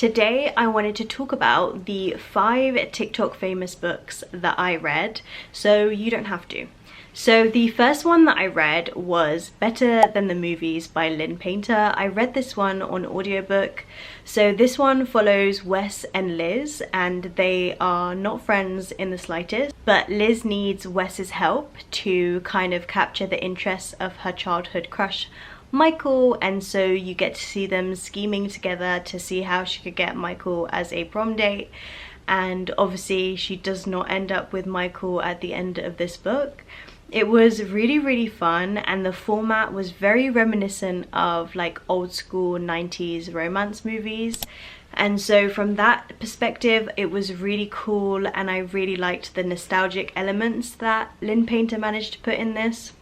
Today I wanted to talk about the 5 TikTok famous books that I read, so you don't have to. So the first one that I read was Better Than the Movies by Lynn Painter. I read this one on audiobook. So this one follows Wes and Liz, and they are not friends in the slightest, but Liz needs Wes's help to kind of capture the interests of her childhood crush Michael, and so you get to see them scheming together to see how she could get Michael as a prom date. And obviously she does not end up with Michael at the end of this book. It was really fun, and the format was very reminiscent of like old school 90s romance movies. And so from that perspective it was really cool, and I really liked the nostalgic elements that Lynn Painter managed to put in this.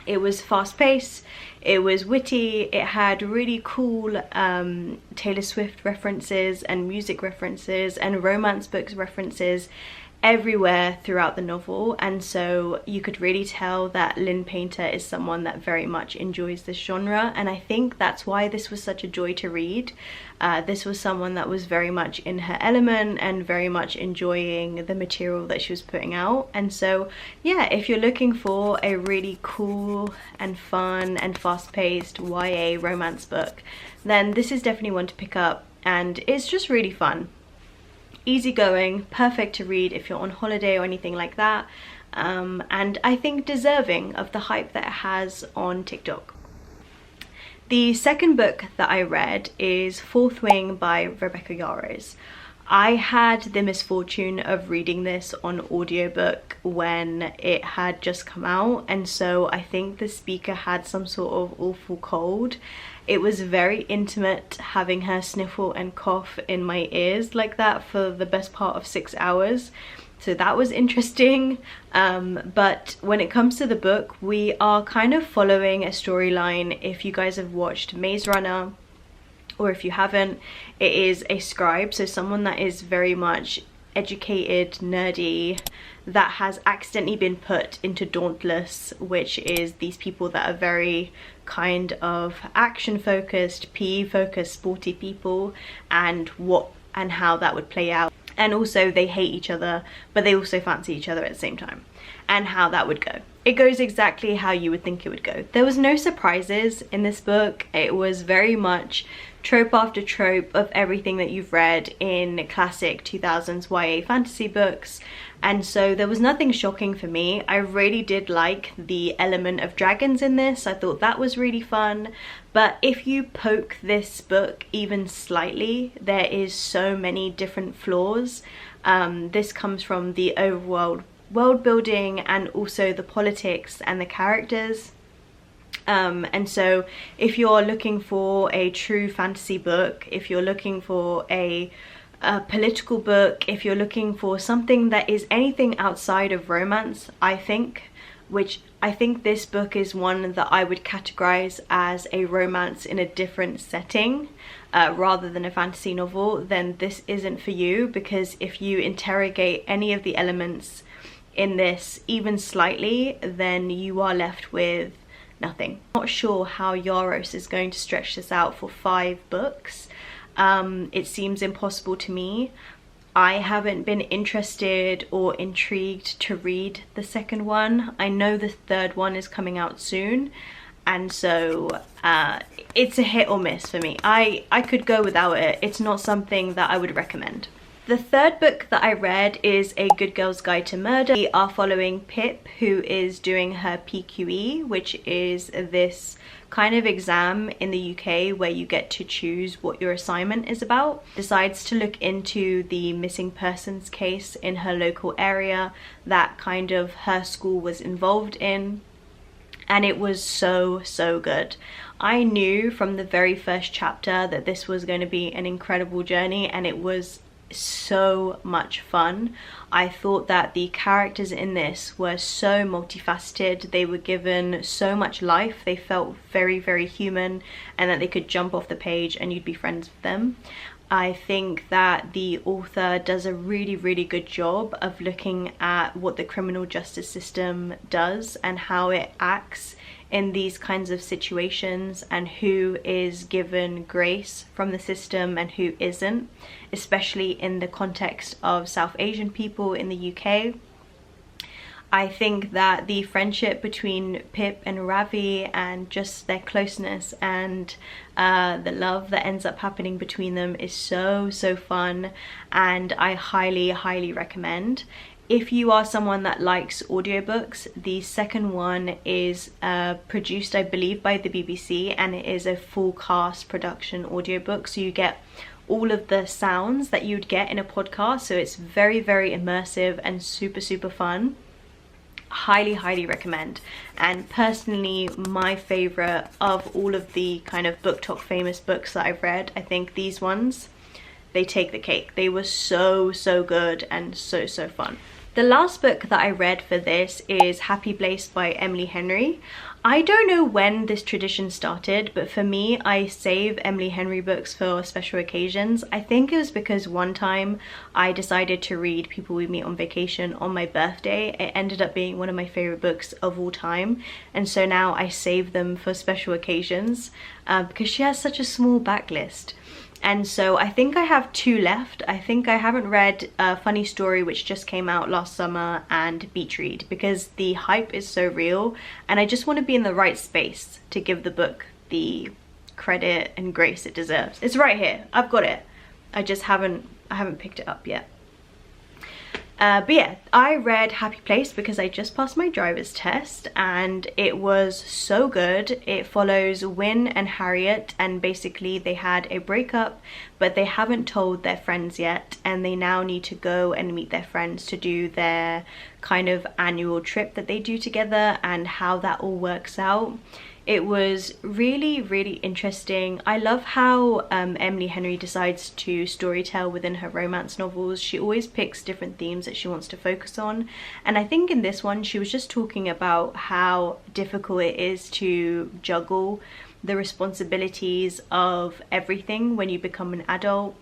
It was fast-paced, it was witty, it had really cool Taylor Swift references and music references and romance books references everywhere throughout the novel, and so you could really tell that Lynn Painter is someone that very much enjoys this genre, and I think that's why this was such a joy to read. This was someone that was very much in her element and very much enjoying the material that she was putting out. And so yeah, if you're looking for a really cool and fun and fast-paced YA romance book, then this is definitely one to pick up, and it's just really fun. Easygoing, perfect to read if you're on holiday or anything like that, and I think deserving of the hype that it has on TikTok. The second book that I read is Fourth Wing by Rebecca Yarros. I had the misfortune of reading this on audiobook when it had just come out, and so I think the speaker had some sort of awful cold. It was very intimate having her sniffle and cough in my ears like that for the best part of 6 hours. So that was interesting, but when it comes to the book, we are kind of following a storyline. If you guys have watched Maze Runner, or if you haven't, it is a scribe, so someone that is very much educated, nerdy, that has accidentally been put into Dauntless, which is these people that are very kind of action focused, PE focused, sporty people, and how that would play out. And also they hate each other, but they also fancy each other at the same time, and how that would go. It goes exactly how you would think it would go. There was no surprises in this book. It was very much trope after trope of everything that you've read in classic 2000s YA fantasy books, and so there was nothing shocking for me. I really did like the element of dragons in this. I thought that was really fun, but if you poke this book even slightly, there is so many different flaws. This comes from the overworld world building and also the politics and the characters. And so if you're looking for a true fantasy book, if you're looking for a political book, if you're looking for something that is anything outside of romance, I think this book is one that I would categorize as a romance in a different setting, rather than a fantasy novel, then this isn't for you, because if you interrogate any of the elements in this even slightly, then you are left with nothing. Not sure how Yarros is going to stretch this out for 5 books. It seems impossible to me. I haven't been interested or intrigued to read the second one. I know the third one is coming out soon, and so it's a hit or miss for me. I could go without it. It's not something that I would recommend. The third book that I read is A Good Girl's Guide to Murder. We are following Pip, who is doing her PQE, which is this kind of exam in the UK where you get to choose what your assignment is about. Decides to look into the missing persons case in her local area that kind of her school was involved in. And it was so good. I knew from the very first chapter that this was going to be an incredible journey, and it was so much fun. I thought that the characters in this were so multifaceted. They were given so much life. They felt very human, and that they could jump off the page and you'd be friends with them. I think that the author does a really good job of looking at what the criminal justice system does and how it acts in these kinds of situations and who is given grace from the system and who isn't, especially in the context of South Asian people in the UK. I think that the friendship between Pip and Ravi and just their closeness and the love that ends up happening between them is so fun, and I highly recommend. If you are someone that likes audiobooks, the second one is produced, I believe, by the BBC, and it is a full cast production audiobook, so you get all of the sounds that you'd get in a podcast, so it's very immersive and super fun. Highly recommend. And personally, my favorite of all of the kind of BookTok famous books that I've read, I think these ones, they take the cake. They were so good and so fun. The last book that I read for this is Happy Place by Emily Henry. I don't know when this tradition started, but for me, I save Emily Henry books for special occasions. I think it was because one time I decided to read People We Meet on Vacation on my birthday. It ended up being one of my favorite books of all time, and so now I save them for special occasions because she has such a small backlist. And so I think I have 2 left. I think I haven't read Funny Story, which just came out last summer, and Beach Read, because the hype is so real and I just want to be in the right space to give the book the credit and grace it deserves. It's right here, I've got it. I haven't picked it up yet. But yeah, I read Happy Place because I just passed my driver's test and it was so good. It follows Win and Harriet, and basically they had a breakup, but they haven't told their friends yet, and they now need to go and meet their friends to do their kind of annual trip that they do together and how that all works out. It was really interesting. I love how Emily Henry decides to storytell within her romance novels. She always picks different themes that she wants to focus on, and I think in this one she was just talking about how difficult it is to juggle the responsibilities of everything when you become an adult.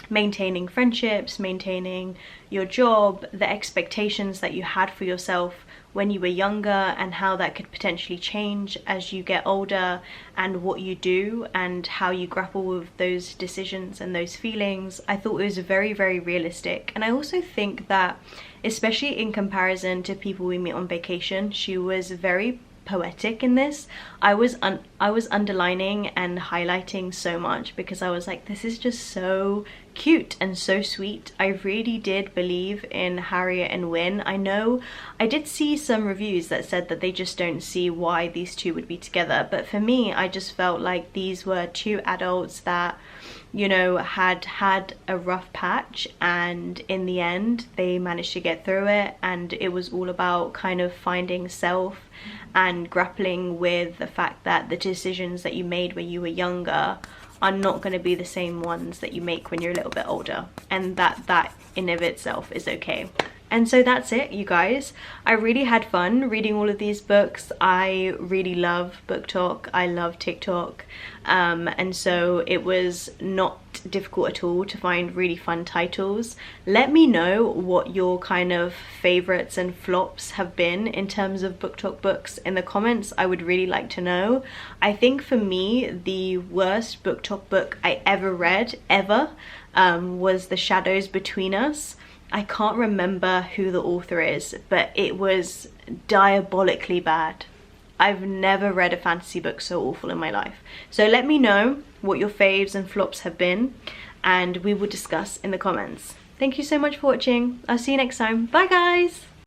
Maintaining friendships, maintaining your job, the expectations that you had for yourself when you were younger, and how that could potentially change as you get older, and what you do and how you grapple with those decisions and those feelings. I thought it was very realistic, and I also think that, especially in comparison to People We Meet on Vacation, she was very poetic in this. I was underlining and highlighting so much because I was like, this is just so cute and so sweet. I really did believe in Harriet and Win. I know I did see some reviews that said that they just don't see why these two would be together, but for me, I just felt like these were 2 adults that, you know, had a rough patch, and in the end they managed to get through it, and it was all about kind of finding self and grappling with the fact that the decisions that you made when you were younger are not going to be the same ones that you make when you're a little bit older, and that in of itself is okay. And so that's it, you guys. I really had fun reading all of these books. I really love BookTok. I love TikTok. And so it was not difficult at all to find really fun titles. Let me know what your kind of favorites and flops have been in terms of BookTok books in the comments. I would really like to know. I think for me, the worst BookTok book I ever read, was The Shadows Between Us. I can't remember who the author is, but it was diabolically bad. I've never read a fantasy book so awful in my life. So let me know what your faves and flops have been, and we will discuss in the comments. Thank you so much for watching. I'll see you next time. Bye guys!